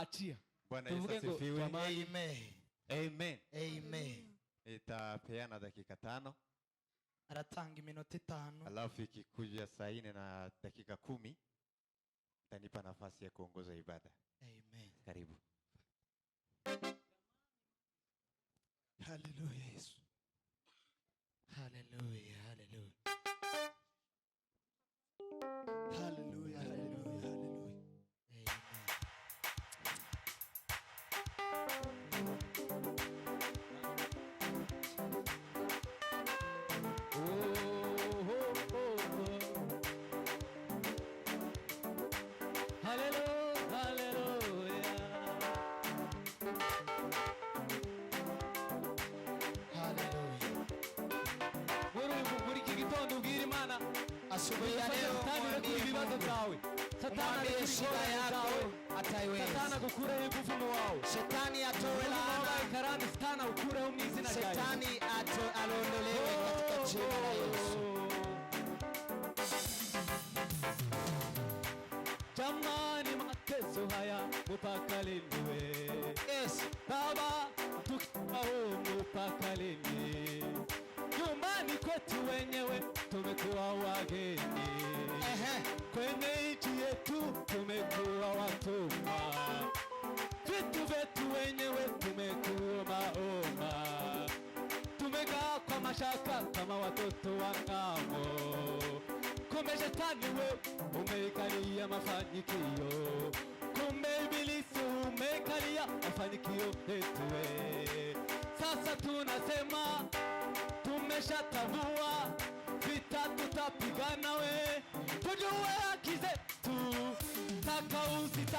achia. Bwana Yesu asifiwe. Amen. Amen. Amen. Itapeana dakika 5. Aratanga iminota 5. Alafu ikikuja saa 4 na dakika 10 tanipa nafasi ya kuongoza ibada. Amen. Karibu. Hallelujah Yesu. Hallelujah, hallelujah. Hallelujah, hallelujah, hallelujah. Amen. Asubuhi ya leo Satani ibibazo byawe. Satani shida yako ataiweza. Satani akukureho imivumo wawe. Shetani atowe laana. Karani Satani akukureho mu izina rya Yesu. Shetani alondolewe katika jina la Yesu. Jamani, mateso haya mpaka lini we? Yes. Baba, tukao mpaka lini? Nyumbani kwetu wenyewe tumekuwa wageni. Kwenye nchi yetu tumekuwa watumwa. Vitu vyetu wenyewe tumekuwa maoma. Tumekaa kwa mashaka kama watoto wa ng'ambo. Kumbe Shetani we umekalia mafanikio. Kumbe Ibilisi umekalia mafanikio yetu we. Sasa tunasema tumeshatambua vita tutapigana we. Tujue haki zetu, taka usita